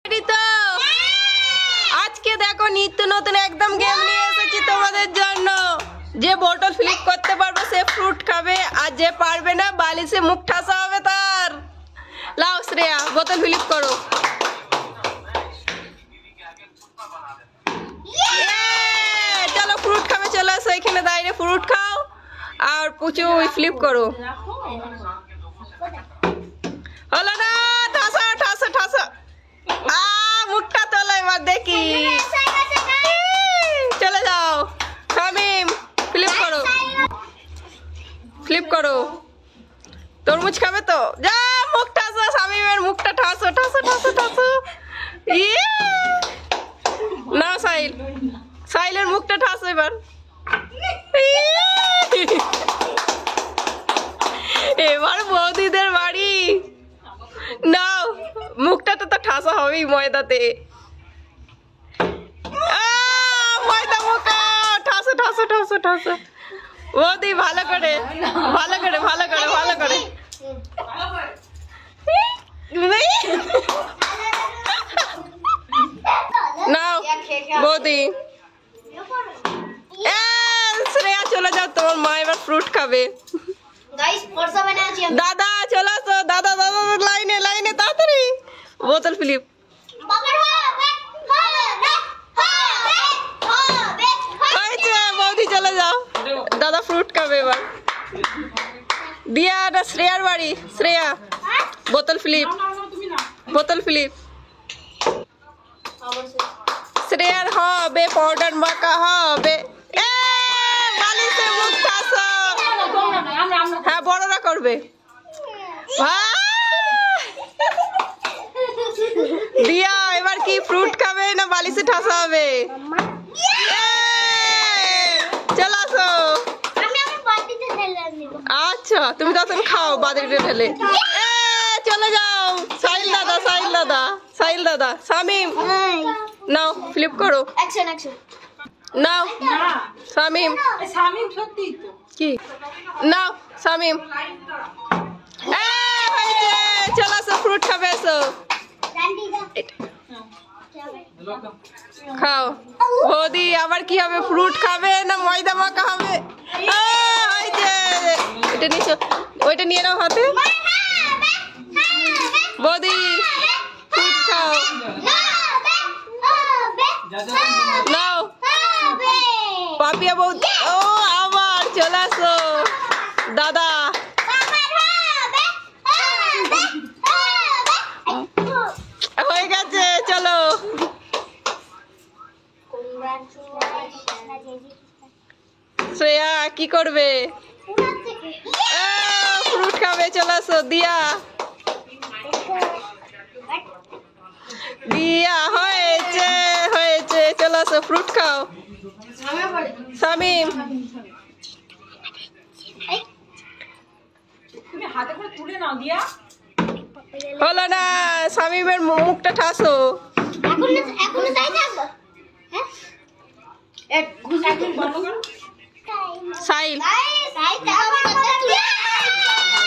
Ready তো? আজকে দেখো নিত্য নতুন একদম গেম নিয়ে এসেছি তোমাদের জন্য। যে বোতল ফ্লিপ করতে পারবে সে ফ্রুট খাবে, আর যে পারবে না বালিশে মুখ ঠাসা হবে তার। লাও শ্রেয়া বোতল ফ্লিপ করো। চলো ফ্রুট খাবে, চলো আসো এখানে দাঁড়িয়ে ফ্রুট খাও আর পুচু ফ্লিপ করো। হলো না, ঠাসা ঠাসা ঠাসা। মুখটা তোলো এবার দেখি। চলে যাও শামিম, ফ্লিপ করো ফ্লিপ করো। তরমুজ খাবে তো? যা মুখ ঠাসো, শামিমের মুখটা ঠাসো ঠাসো ঠাসো ঠাসো। না সাইল, সাইলের মুখটা ঠাসো এবার। এবার বৌদিদের বাড়ি নাও, মুখটা তো ঠাসা হবেই ময়দাতে। ময়দা মুখা ঠাসো ঠাসো ঠাসো ঠাসো। বৌদি ভালো করে ভালো করে ভালো করে ভালো করে। নাও বৌদি। শ্রেয়া চলে যাও, তোমার মা এবার ফ্রুট খাবে। দাদা চলে আসো, দাদা দাদা লাইনে লাইনে তাড়াতাড়ি বোতল ফ্লিপ। হয়েছে বৌদি চলে যাও, দাদা ফ্রুট খাবে এবার। দিয়া না শ্রেয়ার বাড়ি, শ্রেয়া বোতল ফ্লিপ বোতল ফ্লিপ। শ্রেয়ার হবে পাউডার মাখা হবে। মুখ ঠাসা। হ্যাঁ বড়রা করবে। দিয়া এবার কি ফ্রুট খাবে না বালিশে ঠাসা হবে? চলো আসো। আচ্ছা তুমি তখন খাও বাদিতে ঢেলে। চলে যাও সাইল দাদা, সাইল দাদা, সাইল দাদা। শামিম নাও ফ্লিপ করো। নাও শামিম, কি নাও শামিম। চলো আসো ফ্রুট খাবে, এসো খাও। বৌদি আবার কি হবে, ফ্রুট খাবে না ময়দা মাখা হবে? এটা নিয়ে, ওইটা নিয়ে নাও হাতে। বৌদি ফ্রুট খাও, নাও পাপিয়া বৌদি। ও আবার চলে আসো দাদা। হয়ে গেছে চলো। শ্রেয়া কি করবে? ফ্রুট খাবে, চলে আসো। দিয়া দিয়া হয়েছে হয়েছে, চলে আসো ফ্রুট খাও। শামিম হলো না, শামিমের মুখটা ঠাসো। সাইল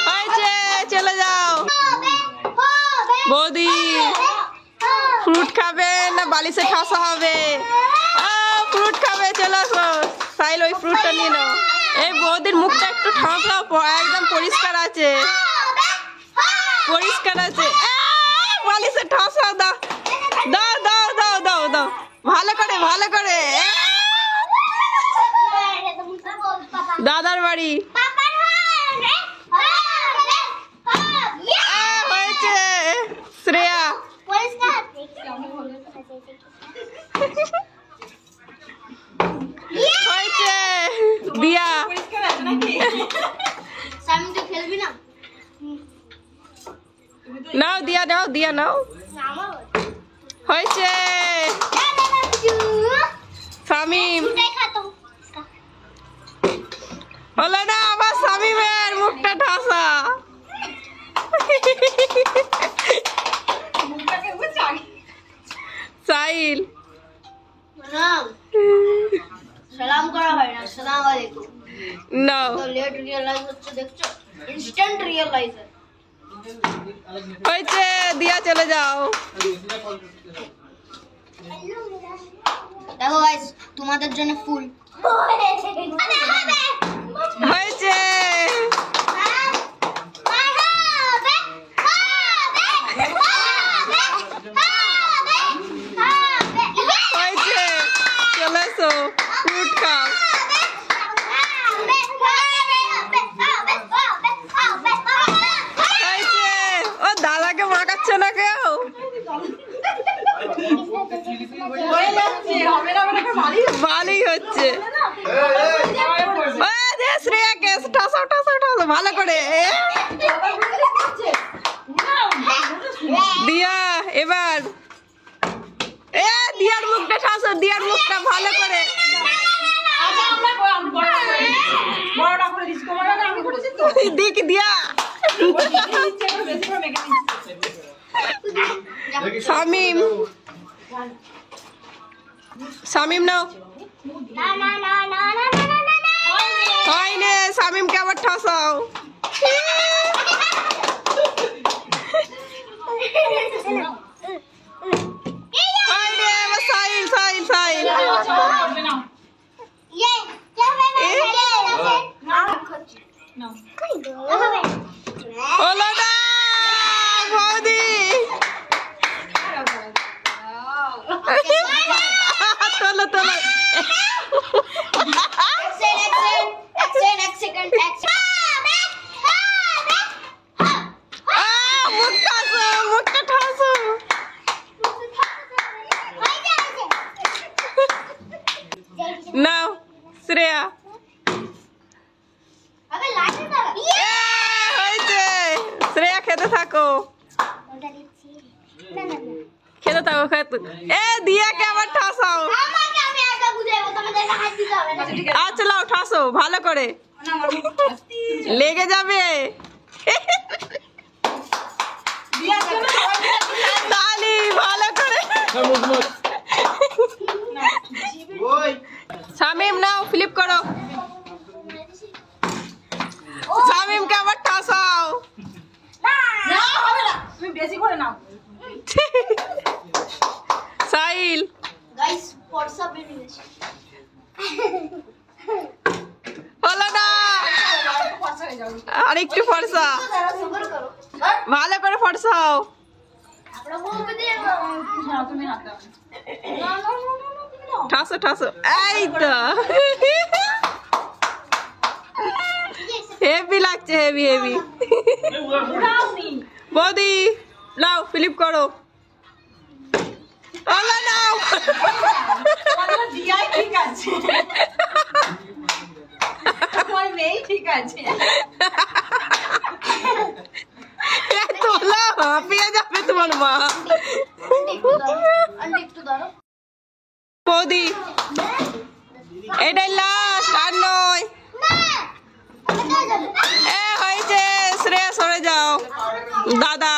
হয়েছে, চলে যাও। বৌদি ফ্রুট খাবে না বালিশে ঠাসা হবে? ফ্রুট খাবে, চলে আসো। সাইল ওই ফ্রুটটা নিয়ে নাও। এই বৌদির মুখটা একটু ঠাসা, একদম পরিষ্কার আছে, পরিষ্কার আছে। বালিশে ঠাসা দাও দাও দাও দাও দাও দাও, ভালো করে ভালো করে। দাদার বাড়ি হয়েছে। শ্রেয়া হয়েছে। দিয়া নাও, দিয়া নাও, দিয়া নাও। হয়েছে। শামিম হলো না, আবার শামিমের মুখটা ঠাসা। সাইল সালাম করা হয় না, আসসালামু আলাইকুম। নাও তো লেট রিয়েলাইজ হচ্ছে, দেখছো ইনস্ট্যান্ট রিয়েলাইজার। হয়েছে, দিয়া চলে যাও। দেখো গাইস তোমাদের জন্য ফুল হয়েছে। হয়েছে, চলে এসো, ফ্রুট খাও। হয়েছে, ও দাদাকে মাখাচ্ছে না কেউ? ভালোই হচ্ছে। শ্রেয়াকে ঠাসাও ঠাসাও ঠাসাও ভালো করে। দিয়া এবার দিয়ার মুখটা ঠাসো, দিয়ার মুখটা ভালো করে। দিক দিয়া শামিম, শামিম নাও। হয়নি, শামিমকে আবার ঠাসাও। হয়নি, এবার সাহিল সাহিল সাহিল। হলো না বৌদি। তোলো তোলো। মুখটা ঠাসো, মুখটা ঠাসো। নাও শ্রেয়া। হয়েছে, শ্রেয়া খেতে থাকো, খেতে থাকো খেতে। দিয়াকে আবার ঠাসাও। আচ্ছা লাও ঠাসো ভালো করে, লেগে যাবে। তালি ভালো করে। শামিম নাও, ফ্লিপ করো। শামিমকে আবার ঠাসাও। সাহিল হলো না, আর একটু ফর্সা, ভালো করে ফর্সাও। ঠাসো ঠাসো, এই তো হেভি লাগছে, হেভি হেভি। বৌদি লাও, ফ্লিপ করো। হলো না, তোলা হাঁপিয়ে যাবে তোমার মা। বৌদি এটাই লাস্ট, আর নয়। হয়েছে, শ্রেয়া সরে যাও। দাদা